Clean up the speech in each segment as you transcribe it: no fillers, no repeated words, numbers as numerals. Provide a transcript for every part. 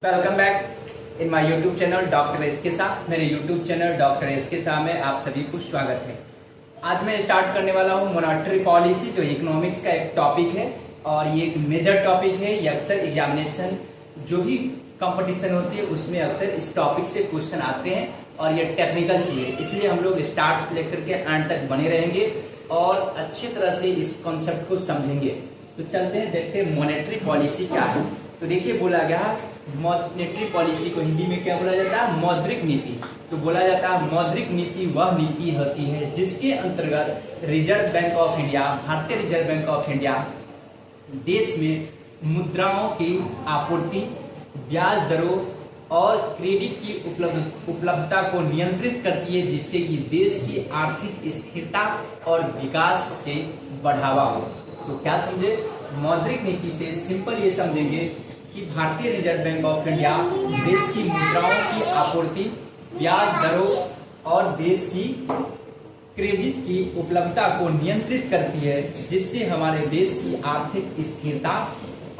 Welcome back in my YouTube channel doctor S के साथ। मेरे यूट्यूब चैनल डॉक्टर एस के साथ में आप सभी को स्वागत है। आज मैं स्टार्ट करने वाला हूँ मॉनेटरी पॉलिसी, जो इकोनॉमिक्स का एक टॉपिक है और ये एक मेजर टॉपिक है। ये अक्सर एग्जामिनेशन जो भी कंपटीशन होती है उसमें अक्सर इस टॉपिक से क्वेश्चन आते हैं और ये टेक्निकल चीज है, इसलिए हम लोग स्टार्ट से लेकर के एंड तक बने रहेंगे और अच्छी तरह से इस कॉन्सेप्ट को समझेंगे। तो चलते हैं, देखते हैं मॉनेटरी पॉलिसी क्या है। तो देखिए, बोला गया मॉनेटरी पॉलिसी को हिंदी में क्या बोला जाता है? मौद्रिक नीति। तो बोला जाता है मौद्रिक नीति वह नीति होती है जिसके अंतर्गत रिजर्व बैंक ऑफ इंडिया, भारतीय रिजर्व बैंक ऑफ इंडिया देश में मुद्राओं की आपूर्ति, ब्याज दरों और क्रेडिट की उपलब्धता को नियंत्रित करती है, जिससे कि देश की आर्थिक स्थिरता और विकास के बढ़ावा हो। तो क्या समझे? मौद्रिक नीति से सिंपल ये समझेंगे कि भारतीय रिजर्व बैंक ऑफ इंडिया देश की मुद्राओं की आपूर्ति, ब्याज दरों और देश की क्रेडिट की उपलब्धता को नियंत्रित करती है, जिससे हमारे देश की आर्थिक स्थिरता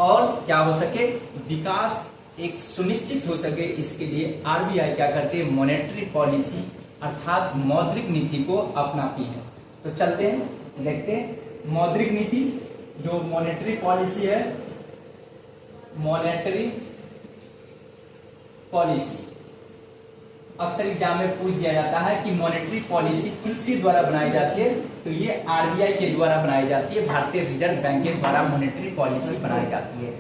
और क्या हो सके, विकास एक सुनिश्चित हो सके। इसके लिए आरबीआई क्या करती है? मॉनेटरी पॉलिसी अर्थात मौद्रिक नीति को अपनाती है। तो चलते हैं, देखते हैं मौद्रिक नीति। जो मॉनेटरी पॉलिसी है, मॉनेटरी पॉलिसी अक्सर एग्जाम में पूछ दिया जाता है कि मॉनेटरी पॉलिसी किसके द्वारा बनाई जाती है? तो ये आरबीआई के द्वारा बनाई जाती है, भारतीय रिजर्व बैंक के द्वारा मॉनेटरी पॉलिसी बनाई जाती है।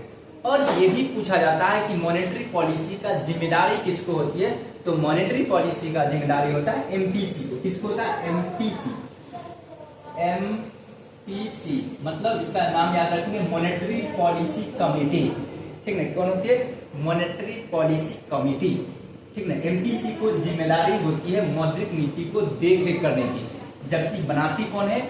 और ये भी पूछा जाता है कि मॉनेटरी पॉलिसी का जिम्मेदारी किसको होती है? तो मॉनेटरी पॉलिसी का जिम्मेदारी होता है एमपीसी को। किसको होता है? एमपीसी। एमपीसी मतलब इसका नाम याद रखेंगे, मॉनेटरी पॉलिसी कमेटी। ठीक है, कौन होती है? Monetary policy committee. ठीक है, एमपीसी को जिम्मेदारी होती है मौद्रिक नीति को देखरेख करने की, जबकि बनाती कौन है?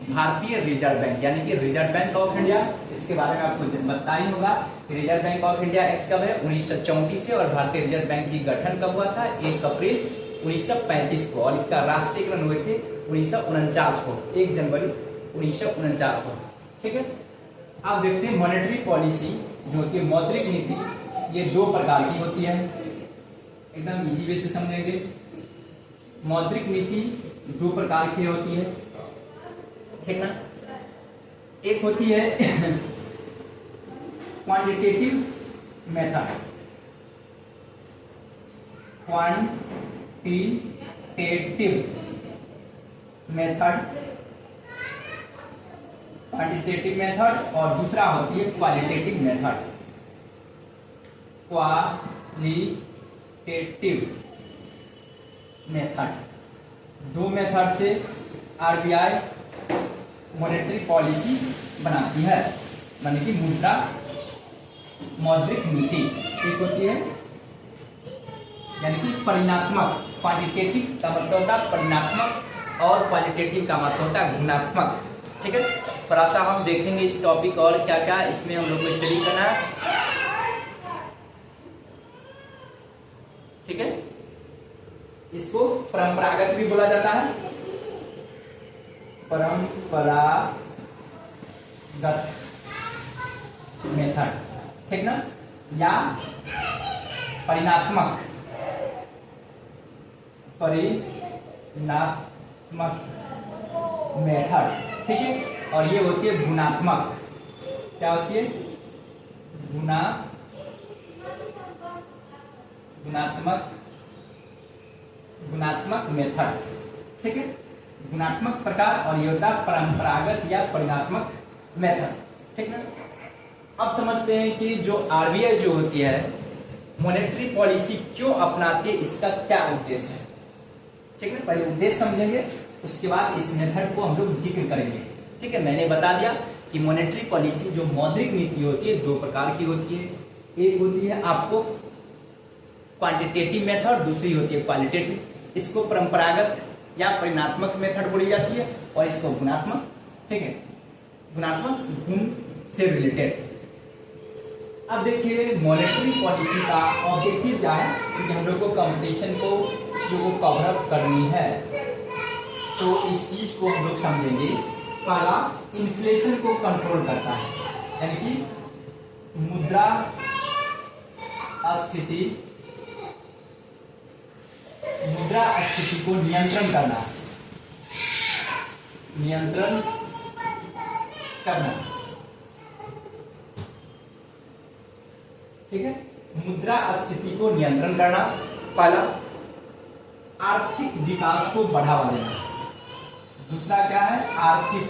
भारतीय रिजर्व बैंक, यानी कि रिजर्व बैंक ऑफ इंडिया। इसके बारे में आपको पता ही होगा कि reserve bank of India act कब है? 1934 से। और भारतीय रिजर्व बैंक की गठन कब हुआ था? 1 अप्रैल 1935 को। और इसका राष्ट्रीयकरण हुए थे 1949 को, 1 जनवरी 1949 को। ठीक है, अब देखते हैं मॉनेटरी पॉलिसी जो होती है, मौद्रिक नीति, ये 2 प्रकार की होती है। एकदम इजी वे से समझेंगे। मौद्रिक नीति 2 प्रकार की होती है, ठीक ना। एक होती है quantitative method, quantitative method, quantitative method, और दूसरा होती है qualitative method, qualitative method. 2 method से आरबीआई मॉनेटरी पॉलिसी बनाती है, यानी कि मुद्रा मौद्रिक नीति। एक होती है यानी कि परिणात्मक, क्वांटिटेटिव का मतलब होता है परिणात्मक और क्वालिटेटिव का मतलब होता है गुणात्मक। ठीक है, थोड़ा सा हम देखेंगे इस टॉपिक और क्या क्या इसमें हम लोग को स्टडी करना है। ठीक है, इसको परंपरागत भी बोला जाता है, परंपरागत मेथड, ठीक ना, या परिणात्मक, परिणात्मक मेथड। ठीक है, और ये होती है गुणात्मक। क्या होती है? गुणात्मक मेथड। ठीक है, गुणात्मक प्रकार, और ये होता है परंपरागत या परिणात्मक मेथड। ठीक ना। अब समझते हैं कि जो आरबीआई जो होती है मॉनेटरी पॉलिसी क्यों अपनाती है, इसका क्या उद्देश्य है। ठीक है, पहले उद्देश्य समझेंगे, उसके बाद इस मेथड को हम लोग जिक्र करेंगे। ठीक है, मैंने बता दिया कि मॉनेटरी पॉलिसी जो मौद्रिक नीति होती है 2 प्रकार की होती है। एक होती है आपको क्वांटिटेटिव मेथड, दूसरी होती है क्वालिटेटिव। इसको परंपरागत या परिणात्मक मेथड बोली जाती है और इसको गुणात्मक। ठीक है, गुणात्मक गुण से रिलेटेड। अब देखिए मॉनेटरी पॉलिसी का ऑब्जेक्टिव क्या है, क्योंकि हम लोग को कंपटीशन को जो कवर अप करनी है, तो इस चीज को हम लोग समझेंगे। पहला, इन्फ्लेशन को कंट्रोल करता है, यानी कि मुद्रा स्फीति को नियंत्रण करना, ठीक है। मुद्रास्फीति को नियंत्रण करना, पहला आर्थिक विकास को बढ़ावा देना, दूसरा क्या है, आर्थिक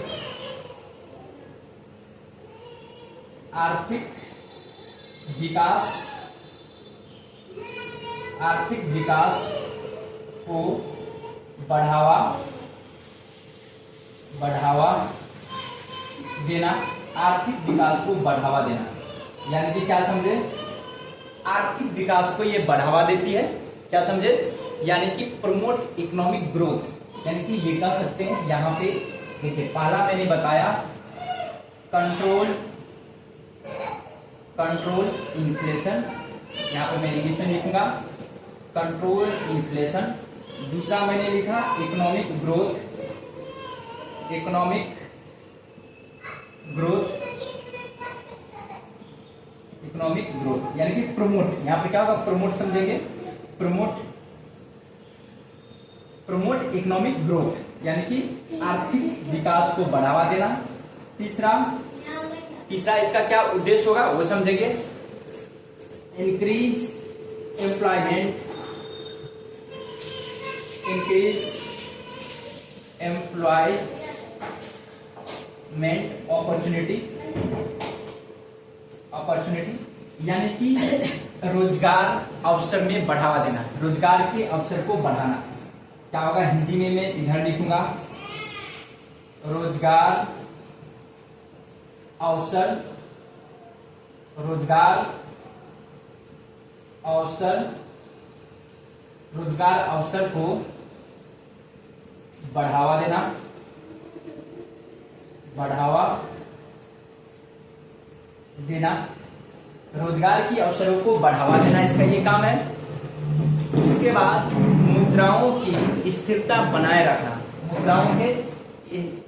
विकास को बढ़ावा देना, आर्थिक विकास को बढ़ावा देना, यानी कि क्या समझे, आर्थिक विकास को ये बढ़ावा देती है, क्या समझे, यानी कि प्रमोट इकोनॉमिक ग्रोथ, यानी कि ये कह सकते हैं यहाँ पे देखिए, पहला मैंने बताया कंट्रोल इन्फ्लेशन, यहाँ पर मैं इंग्लिश में लिखूंगा कंट्रोल इन्फ्लेशन, दूसरा मैंने लिखा इकोनॉमिक ग्रोथ, यानी कि प्रमोट, यहाँ पे क्या होगा, प्रमोट समझेंगे, प्रमोट इकोनॉमिक ग्रोथ, यानी कि आर्थिक विकास को बढ़ावा देना। तीसरा इसका क्या उद्देश्य होगा वो समझेंगे, इंक्रीज एम्प्लॉयमेंट अपॉर्चुनिटी, यानी कि रोजगार अवसर में बढ़ावा देना, रोजगार के अवसर को बढ़ाना, क्या होगा हिंदी में मैं इधर लिखूंगा रोजगार अवसर को बढ़ावा देना, रोजगार की अवसरों को बढ़ावा देना, इसका ये काम है। उसके बाद मुद्राओं की स्थिरता बनाए रखना, मुद्राओं के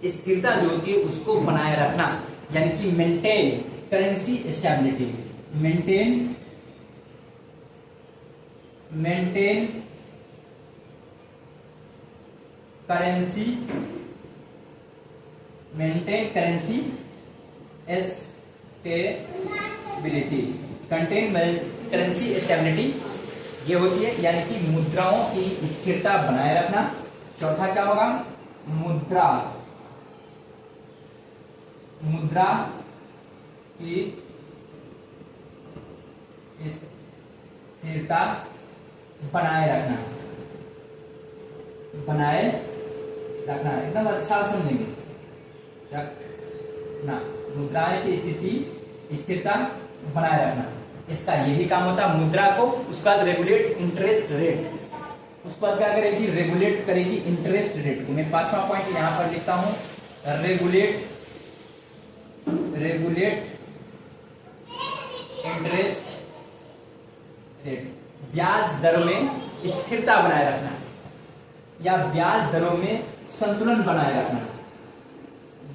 स्थिरता जो होती है उसको बनाए रखना, यानी कि maintain currency stability, maintain currency stability ये होती है, यानी कि मुद्राओं की स्थिरता बनाए रखना। चौथा क्या होगा, मुद्रा की स्थिरता बनाए रखना, एकदम अच्छा समझेंगे, रखना, मुद्राएं की स्थिरता बनाए रखना, इसका यही काम होता है मुद्रा को। उसके बाद रेगुलेट इंटरेस्ट रेट, उसके बाद क्या करेगी, रेगुलेट करेगी इंटरेस्ट रेट को। मैं पांचवा पॉइंट यहां पर लिखता हूं, रेगुलेट इंटरेस्ट रेट, ब्याज दरों में स्थिरता बनाए रखना या ब्याज दरों में संतुलन बनाए रखना,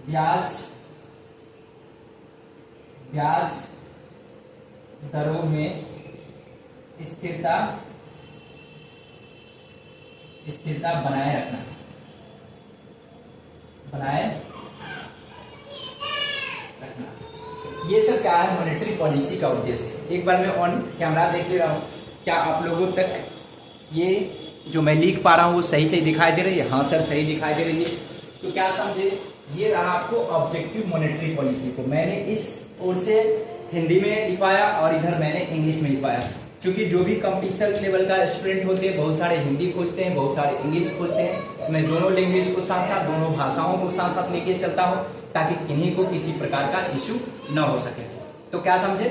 ब्याज दरों में स्थिरता बनाए रखना, ये सब क्या है, मॉनेटरी पॉलिसी का उद्देश्य। एक बार मैं ऑन कैमरा देख ले रहा हूँ, क्या आप लोगों तक ये जो मैं लिख पा रहा हूँ वो सही दिखाई दे रही है? हाँ सर, सही दिखाई दे रही है। तो क्या समझे, ये रहा आपको ऑब्जेक्टिव मॉनेटरी पॉलिसी को मैंने इस ओर से हिंदी में लिखवाया और इधर मैंने इंग्लिश में लिखवाया, क्योंकि जो भी कंपटीशन लेवल का स्टूडेंट होते हैं, बहुत सारे हिंदी खोजते हैं, बहुत सारे इंग्लिश खोजते हैं। मैं दोनों लैंग्वेज को साथ साथ, दोनों भाषाओं को साथ साथ लेके चलता हूँ, ताकि किन्हीं को किसी प्रकार का इश्यू न हो सके। तो क्या समझे,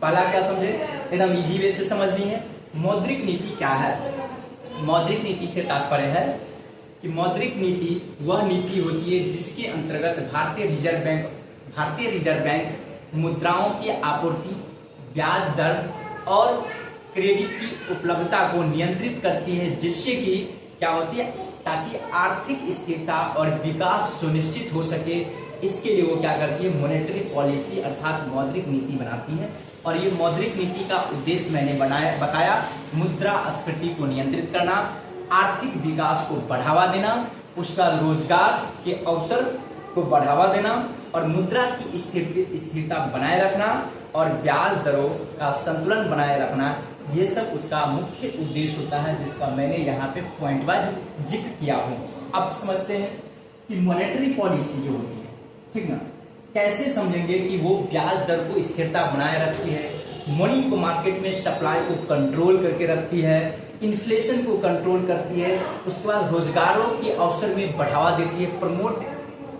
पहला क्या समझे, एकदम इजी वे से समझनी है। मौद्रिक नीति क्या है? मौद्रिक नीति से तात्पर्य है कि मौद्रिक नीति वह नीति होती है जिसके अंतर्गत भारतीय रिजर्व बैंक मुद्राओं की आपूर्ति, ब्याज दर और क्रेडिट की उपलब्धता को नियंत्रित करती है, जिससे कि क्या होती है, ताकि आर्थिक स्थिरता और विकास सुनिश्चित हो सके। इसके लिए वो क्या करती है, मॉनेटरी पॉलिसी अर्थात मौद्रिक नीति बनाती है। और ये मौद्रिक नीति का उद्देश्य मैंने बताया मुद्रास्फीति को नियंत्रित करना, आर्थिक विकास को बढ़ावा देना, उसका रोजगार के अवसर को बढ़ावा देना और मुद्रा की स्थिरता बनाए रखना और ब्याज दरों का संतुलन बनाए रखना, ये सब उसका मुख्य उद्देश्य होता है, जिसका मैंने यहाँ पे पॉइंट वाइज जिक्र किया हूँ। अब समझते हैं कि मॉनेटरी पॉलिसी जो होती है, ठीक ना, कैसे समझेंगे कि वो ब्याज दर को स्थिरता बनाए रखती है, मनी को मार्केट में सप्लाई को कंट्रोल करके रखती है, इन्फ्लेशन को कंट्रोल करती है, उसके बाद रोजगारों के अवसर में बढ़ावा देती है, प्रमोट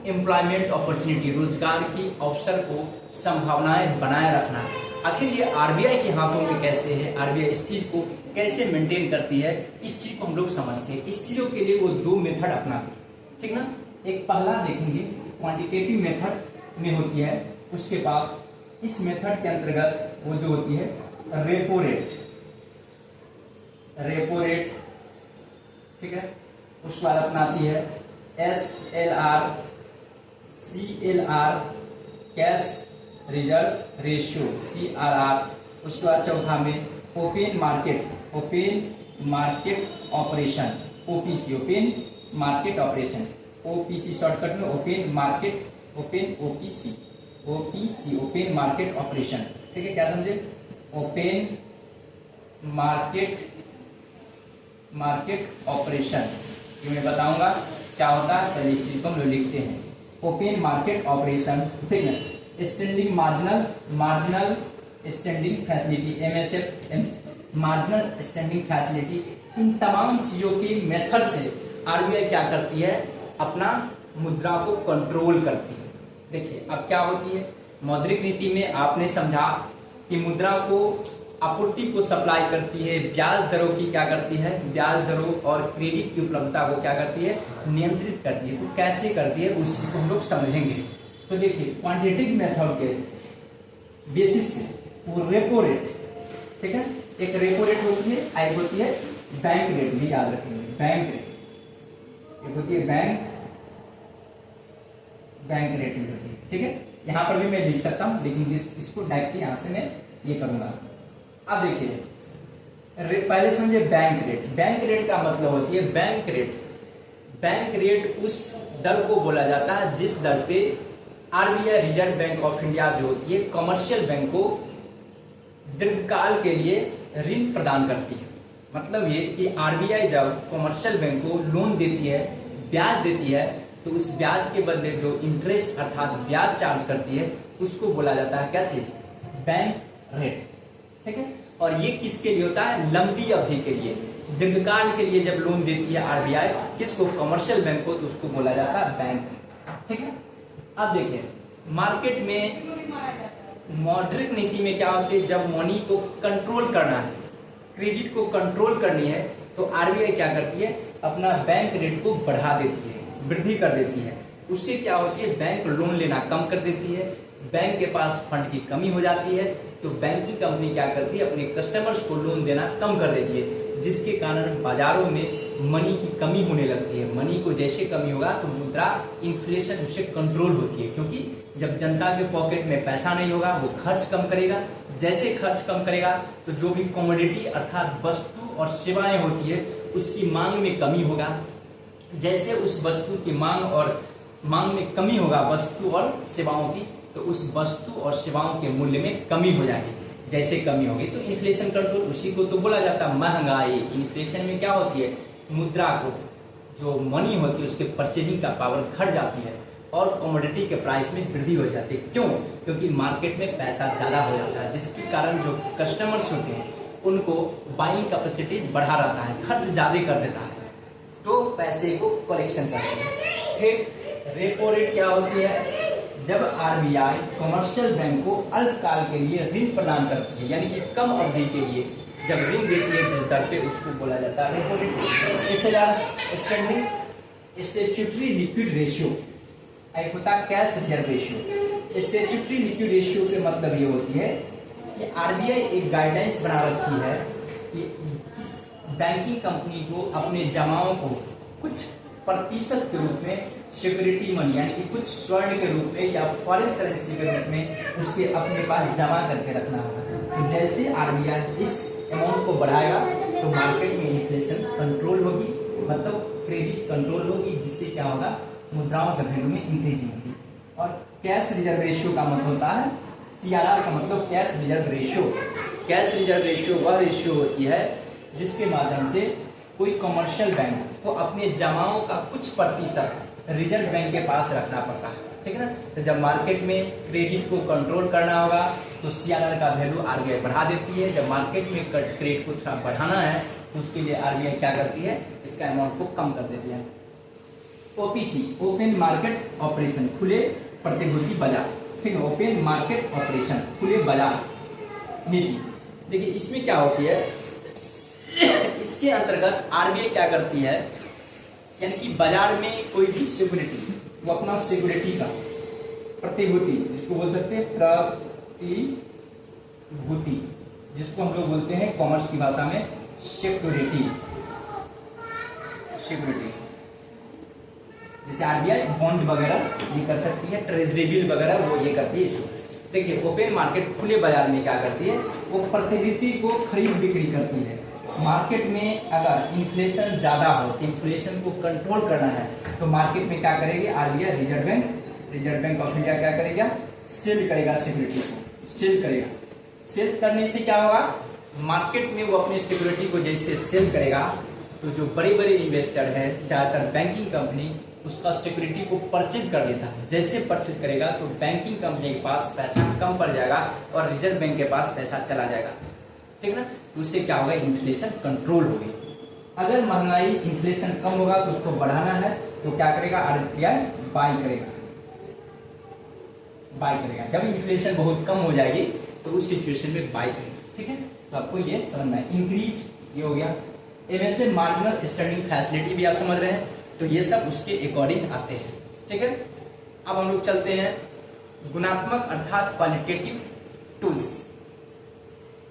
एम्प्लॉयमेंट अपॉर्चुनिटी, रोजगार की अवसर को संभावनाएं बनाए रखना। आखिर ये आरबीआई के हाथों में कैसे है, आरबीआई इस चीज को कैसे मेंटेन करती है, इस चीज को हम लोग समझते हैं। इस चीजों के लिए वो दो मेथड अपनाती है, ठीक ना। एक पहला देखेंगे क्वांटिटेटिव मेथड में होती है, उसके पास इस मेथड के अंतर्गत वो जो होती है रेपो रेट, ठीक है। उसके बाद अपनाती है SLR, CLR, cash reserve ratio, CRR। उसके बाद चौथा में open market operation, OPC, open market operation, OPC shortcut में open OPC, open market operation, ठीक है। क्या समझे, ओपन मार्केट ऑपरेशन, ये मैं बताऊंगा क्या होता है, पहले इस चीज को हम लोग लिखते हैं। ओपन मार्केट ऑपरेशन, ठीक है। Standing marginal standing facility, MSF, marginal standing facility, इन तमाम चीजों की मेथड से आरबीआई क्या करती है, अपना मुद्रा को कंट्रोल करती है। देखिए अब क्या होती है, मौद्रिक नीति में आपने समझा कि मुद्रा को आपूर्ति को सप्लाई करती है, ब्याज दरों की क्या करती है, ब्याज दरों और क्रेडिट की उपलब्धता को क्या करती है, नियंत्रित करती है। तो कैसे करती है उसी को हम लोग समझेंगे। तो देखिए क्वांटिटेटिव मेथड के बेसिस पे वो रेपो रेट, ठीक है, एक रेपो रेट होती है, एक होती है बैंक रेट, भी याद रखेंगे, बैंक रेट, एक होती है बैंक रेट भी होती है, ठीक है। यहाँ पर भी मैं लिख सकता हूँ, लेकिन इसको डायरेक्टली यहाँ से मैं ये करूंगा। अब देखिए पहले समझिए बैंक रेट का मतलब होती है बैंक रेट उस दर को बोला जाता है जिस दर पे RBI reserve bank of India जो होती है कमर्शियल बैंक को दीर्घकाल के लिए ऋण प्रदान करती है। मतलब ये कि आरबीआई जब कमर्शियल बैंक को लोन देती है, ब्याज देती है, तो उस ब्याज के बदले जो इंटरेस्ट अर्थात ब्याज चार्ज करती है उसको बोला जाता है क्या चीज, बैंक रेट, ठीक है। और ये किसके लिए होता है, लंबी अवधि के लिए, दीर्घकाल के लिए जब लोन देती है आरबीआई किसको, कमर्शियल बैंक को, तो उसको बोला जाता है बैंक, ठीक है। अब देखिए मार्केट में मौद्रिक नीति में क्या होती है, जब मनी को कंट्रोल करना है, क्रेडिट को कंट्रोल करनी है, तो आरबीआई क्या करती है, अपना बैंक रेट को बढ़ा देती है, वृद्धि कर देती है। उससे क्या होती है, बैंक लोन लेना कम कर देती है, बैंक के पास फंड की कमी हो जाती है, तो बैंकिंग कंपनी क्या करती है, अपने कस्टमर्स को लोन देना कम कर देती है, जिसके कारण बाजारों में मनी की कमी होने लगती है। मनी को जैसे कमी होगा तो मुद्रा इन्फ्लेशन उससे कंट्रोल होती है, क्योंकि जब जनता के पॉकेट में पैसा नहीं होगा वो खर्च कम करेगा, जैसे खर्च कम करेगा तो जो भी कमोडिटी अर्थात वस्तु और सेवाएं होती है उसकी मांग में कमी होगा, जैसे उस वस्तु की मांग में कमी होगा वस्तु और सेवाओं की, तो उस वस्तु और सेवाओं के मूल्य में कमी हो जाएगी, जैसे कमी होगी तो इन्फ्लेशन कंट्रोल, उसी को तो बोला जाता है महंगाई। इन्फ्लेशन में क्या होती है, मुद्रा को जो मनी होती है उसके परचेजिंग का पावर घट जाती है और कमोडिटी के प्राइस में वृद्धि हो जाती है। क्यों, क्योंकि मार्केट में पैसा ज्यादा हो जाता है, जिसके कारण जो कस्टमर्स होते हैं उनको बाइंग कैपेसिटी बढ़ा रहता है, खर्च ज्यादा कर देता है, तो पैसे को कलेक्शन करते हैं। फिर रेपो रेट क्या होती है, जब आरबीआई कमर्शियल बैंक को अल्पकाल के लिए ऋण प्रदान करती है, यानी कि कम अवधि के लिए जब ऋण देती है जिस दर पे, उसको बोला जाता है रेपो रेट। इससे स्टैंडिंग स्टैट्यूटरी लिक्विड रेशियो, एक होता है cash reserve ratio. Statutory liquid ratio के मतलब ये होती है कि आरबीआई एक गाइडेंस बना रखी है कि इस बैंकिंग कंपनी को अपने जमाओं को कुछ प्रतिशत के रूप में सिक्योरिटी मनी, यानी कि कुछ स्वर्ण के रूप में या फॉरेन करेंसी के रूप में उसके अपने पास जमा करके रखना होगा। तो जैसे आरबीआई इस अमाउंट को बढ़ाएगा तो मार्केट में इन्फ्लेशन कंट्रोल होगी, मतलब क्रेडिट कंट्रोल होगी, जिससे क्या होगा, मुद्राओं के वैल्यू में इंक्रीजिंग होगी। और कैश रिजर्व रेशियो का मतलब होता है, सीआरआर का मतलब cash reserve ratio. Cash reserve ratio वह रेशियो होती है जिसके माध्यम से कोई कमर्शियल बैंक को अपने जमाओं का कुछ प्रतिशत रिजर्व बैंक के पास रखना पड़ता है, ठीक है ना। तो जब मार्केट में क्रेडिट को कंट्रोल करना होगा तो सीआरआर का वैल्यू आरबीआई बढ़ा देती है। जब मार्केट में क्रेडिट को थोड़ा बढ़ाना है तो उसके लिए आरबीआई क्या करती है, इसका अमाउंट को कम कर देती है। ओपीसी, ओपन मार्केट ऑपरेशन, खुले प्रतिभूति बाजार, ठीक है। ओपन मार्केट ऑपरेशन, खुले बाजार नीति। देखिए इसमें क्या होती है, इसके अंतर्गत आरबीआई क्या करती है, यानी कि बाजार में कोई भी सिक्योरिटी, वो अपना सिक्योरिटी का प्रतिभूति, जिसको बोल सकते हैं प्रतिभूति, जिसको हम लोग बोलते हैं कॉमर्स की भाषा में सिक्योरिटी, सिक्योरिटी। जैसे आरबीआई बॉन्ड वगैरह ये कर सकती है, ट्रेजरी बिल वगैरह वो ये करती है। देखिए ओपन मार्केट, खुले बाजार में क्या करती है, वो प्रतिभूति को खरीद बिक्री करती है। मार्केट में अगर इन्फ्लेशन ज्यादा हो, इन्फ्लेशन को कंट्रोल करना है तो मार्केट में क्या करेगी RBI, reserve bank of India क्या करेगा, सेल करेगा, सिक्योरिटी को सेल करेगा। सेल करने से क्या होगा, मार्केट में वो अपनी सिक्योरिटी को जैसे सेल करेगा तो जो बड़े बड़े इन्वेस्टर है, ज्यादातर बैंकिंग कंपनी, उसका सिक्योरिटी को परचेज कर लेता है। जैसे परचेज करेगा तो बैंकिंग कंपनी के पास पैसा कम पड़ जाएगा और रिजर्व बैंक के पास पैसा चला जाएगा, ठीक है ना। तो उससे क्या होगा, इन्फ्लेशन कंट्रोल होगी। अगर महंगाई, इन्फ्लेशन कम होगा तो उसको बढ़ाना है तो क्या करेगा, आरबीआई बाई करेगा, बाई करेगा। जब इन्फ्लेशन बहुत कम हो जाएगी तो उस सिचुएशन में बाई करेगा, ठीक है। तो आपको ये समझना है। इंक्रीज ये हो गया, एमएसए मार्जिनल स्टैंडिंग फैसिलिटी भी आप समझ रहे हैं, तो ये सब उसके अकॉर्डिंग आते हैं, ठीक है। अब हम लोग चलते हैं गुणात्मक अर्थात क्वालिटेटिव टूल्स।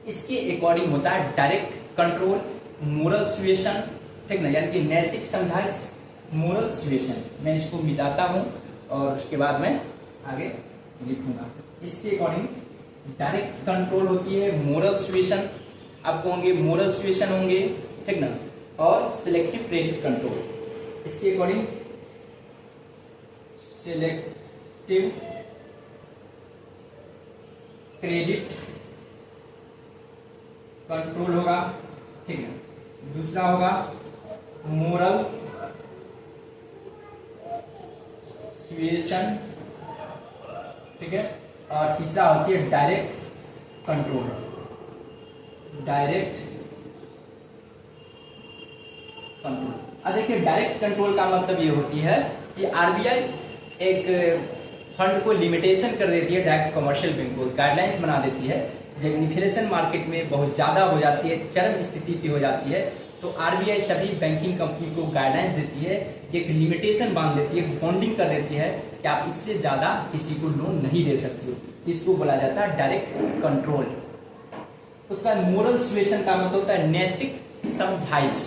इसके अकॉर्डिंग होता है डायरेक्ट कंट्रोल, मोरल सुएशन, ठीक ना, यानी कि नैतिक समझाइश, मोरल सुएशन। मैं इसको मिटाता हूं और उसके बाद मैं आगे लिखूंगा। इसके अकॉर्डिंग डायरेक्ट कंट्रोल होती है, मोरल सुएशन आपको होंगे, मोरल सुएशन होंगे, ठीक ना, और सिलेक्टिव क्रेडिट कंट्रोल। इसके अकॉर्डिंग सिलेक्टिव क्रेडिट कंट्रोल होगा, ठीक है। दूसरा होगा मोरल सुएशन, ठीक है। और तीसरा होती है डायरेक्ट कंट्रोल, डायरेक्ट कंट्रोल। अब देखिए डायरेक्ट कंट्रोल का मतलब ये होती है कि आरबीआई एक फंड को लिमिटेशन कर देती है, डायरेक्ट कमर्शियल बैंक को गाइडलाइंस बना देती है। जब इन्फ्लेशन मार्केट में बहुत ज्यादा हो जाती है, चरम स्थिति पे हो जाती है, तो आरबीआई सभी बैंकिंग कंपनी को गाइडलाइंस देती है, एक लिमिटेशन बांध देती है, बॉन्डिंग कर देती है कि आप इससे ज्यादा किसी को लोन नहीं दे सकते हो। इसको बोला जाता है डायरेक्ट कंट्रोल। उसका मोरल सुएशन का मतलब होता है नैतिक समझाइश,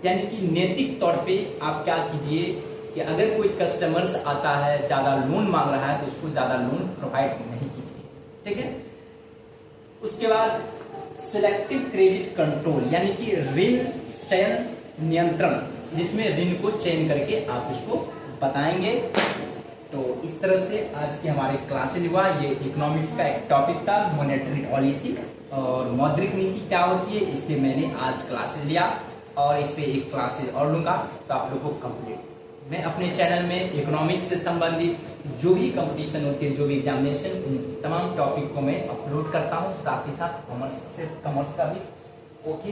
यानी कि नैतिक तौर पे आप क्या कीजिए कि अगर कोई कस्टमर्स आता है, ज्यादा लोन मांग रहा है, तो उसको ज्यादा लोन प्रोवाइड नहीं कीजिए, ठीक है। उसके बाद सिलेक्टिव क्रेडिट कंट्रोल, यानी कि ऋण चयन नियंत्रण, जिसमें ऋण को चयन करके आप उसको बताएंगे। तो इस तरह से आज की हमारे क्लासेज हुआ। ये इकोनॉमिक्स का एक टॉपिक था, मॉनेटरी पॉलिसी और मौद्रिक नीति क्या होती है, इसके मैंने आज क्लासेज लिया और इस पे एक क्लासेज और लूंगा, तो आप लोगों को कंप्लीट। मैं अपने चैनल में इकोनॉमिक्स से संबंधित जो भी कंपटीशन होती है, जो भी एग्जामिनेशन, उन तमाम टॉपिक को मैं अपलोड करता हूँ, साथ ही साथ कॉमर्स का भी। Okay,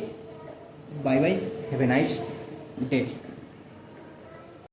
bye bye, have a nice day.